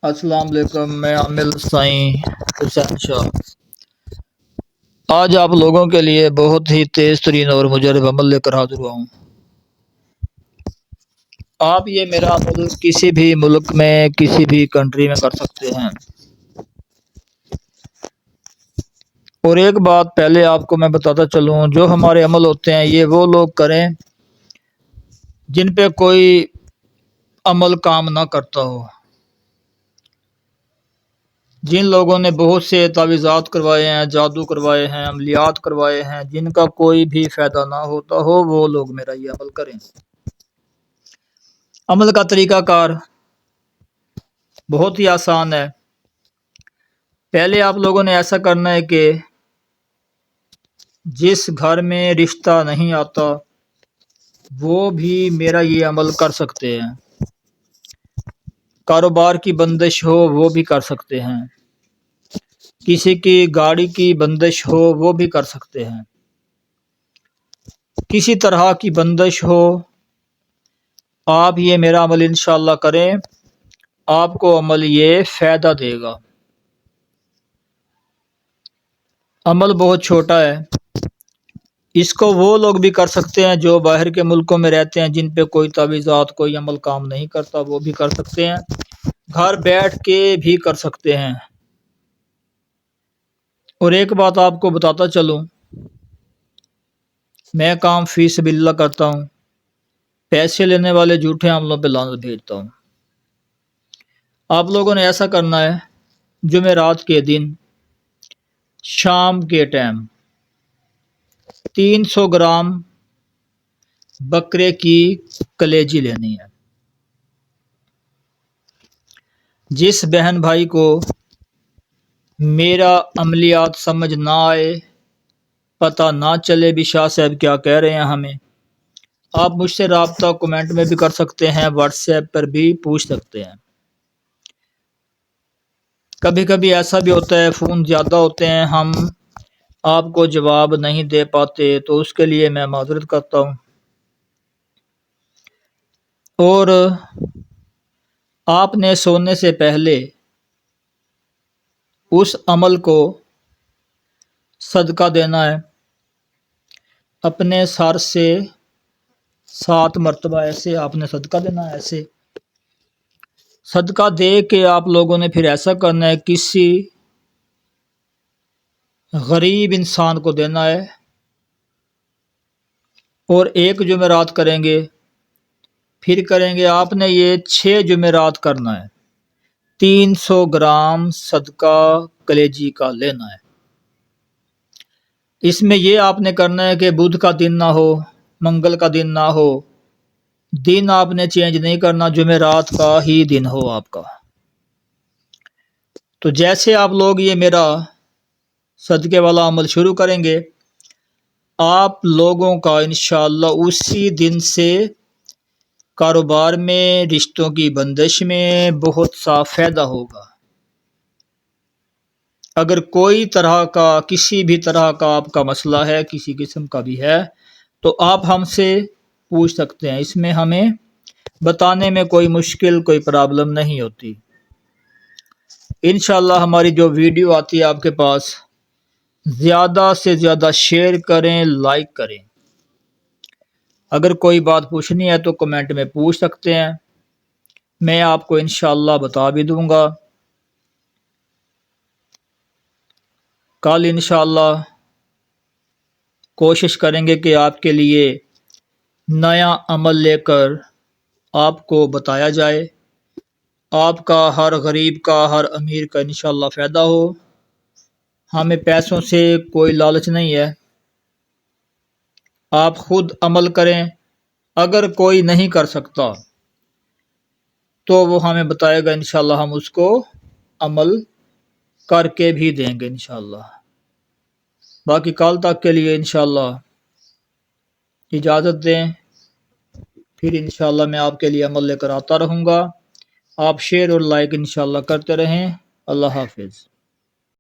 السلام علیکم، میں عامل سائیں حسین شاہ آج آپ لوگوں کے لیے بہت ہی تیز ترین اور مجرب عمل لے کر حاضر ہوا ہوں۔ آپ یہ میرا عمل کسی بھی ملک میں کسی بھی کنٹری میں کر سکتے ہیں۔ اور ایک بات پہلے آپ کو میں بتاتا چلوں، جو ہمارے عمل ہوتے ہیں یہ وہ لوگ کریں جن پہ کوئی عمل کام نہ کرتا ہو۔ جن لوگوں نے بہت سے تعویذات کروائے ہیں، جادو کروائے ہیں، عملیات کروائے ہیں، جن کا کوئی بھی فائدہ نہ ہوتا ہو، وہ لوگ میرا یہ عمل کریں۔ عمل کا طریقہ کار بہت ہی آسان ہے۔ پہلے آپ لوگوں نے ایسا کرنا ہے کہ جس گھر میں رشتہ نہیں آتا وہ بھی میرا یہ عمل کر سکتے ہیں۔ کاروبار کی بندش ہو وہ بھی کر سکتے ہیں، کسی کی گاڑی کی بندش ہو وہ بھی کر سکتے ہیں، کسی طرح کی بندش ہو آپ یہ میرا عمل انشاءاللہ کریں، آپ کو عمل یہ فائدہ دے گا۔ عمل بہت چھوٹا ہے، اس کو وہ لوگ بھی کر سکتے ہیں جو باہر کے ملکوں میں رہتے ہیں، جن پہ کوئی تعویذات کوئی عمل کام نہیں کرتا، وہ بھی کر سکتے ہیں، گھر بیٹھ کے بھی کر سکتے ہیں۔ اور ایک بات آپ کو بتاتا چلوں، میں کام فی سبیل اللہ کرتا ہوں، پیسے لینے والے جھوٹے عملوں پہ لعنت بھیجتا ہوں۔ آپ لوگوں نے ایسا کرنا ہے، جمعرات کے دن شام کے ٹائم 300 گرام بکرے کی کلیجی لینی ہے۔ جس بہن بھائی کو میرا عملیات سمجھ نہ آئے، پتہ نہ چلے بھی شاہ صاحب کیا کہہ رہے ہیں ہمیں، آپ مجھ سے رابطہ کمنٹ میں بھی کر سکتے ہیں، واٹس ایپ پر بھی پوچھ سکتے ہیں۔ کبھی کبھی ایسا بھی ہوتا ہے فون زیادہ ہوتے ہیں، ہم آپ کو جواب نہیں دے پاتے، تو اس کے لیے میں معذرت کرتا ہوں۔ اور آپ نے سونے سے پہلے اس عمل کو صدقہ دینا ہے، اپنے سر سے 7 مرتبہ ایسے آپ نے صدقہ دینا ہے۔ ایسے صدقہ دے کے آپ لوگوں نے پھر ایسا کرنا ہے، کسی غریب انسان کو دینا ہے، اور ایک جمعرات کریں گے، پھر کریں گے، آپ نے یہ 6 جمعرات کرنا ہے، 300 گرام صدقہ کلیجی کا لینا ہے۔ اس میں یہ آپ نے کرنا ہے کہ بدھ کا دن نہ ہو، منگل کا دن نہ ہو، دن آپ نے چینج نہیں کرنا، جمعرات کا ہی دن ہو آپ کا۔ تو جیسے آپ لوگ یہ میرا صدقے والا عمل شروع کریں گے، آپ لوگوں کا انشاءاللہ اسی دن سے کاروبار میں، رشتوں کی بندش میں بہت سا فائدہ ہوگا۔ اگر کوئی طرح کا کسی بھی طرح کا آپ کا مسئلہ ہے، کسی قسم کا بھی ہے، تو آپ ہم سے پوچھ سکتے ہیں، اس میں ہمیں بتانے میں کوئی مشکل کوئی پرابلم نہیں ہوتی۔ انشاءاللہ ہماری جو ویڈیو آتی ہے آپ کے پاس، زیادہ سے زیادہ شیئر کریں، لائک کریں۔ اگر کوئی بات پوچھنی ہے تو کمنٹ میں پوچھ سکتے ہیں، میں آپ کو انشاءاللہ بتا بھی دوں گا۔ کل انشاءاللہ کوشش کریں گے کہ آپ کے لیے نیا عمل لے کر آپ کو بتایا جائے، آپ کا، ہر غریب کا، ہر امیر کا انشاءاللہ فائدہ ہو۔ ہمیں پیسوں سے کوئی لالچ نہیں ہے، آپ خود عمل کریں۔ اگر کوئی نہیں کر سکتا تو وہ ہمیں بتائے گا، انشاءاللہ ہم اس کو عمل کر کے بھی دیں گے انشاءاللہ۔ باقی کل تک کے لیے انشاءاللہ اجازت دیں، پھر انشاءاللہ میں آپ کے لیے عمل لے کر آتا رہوں گا۔ آپ شیئر اور لائک انشاءاللہ کرتے رہیں۔ اللہ حافظ۔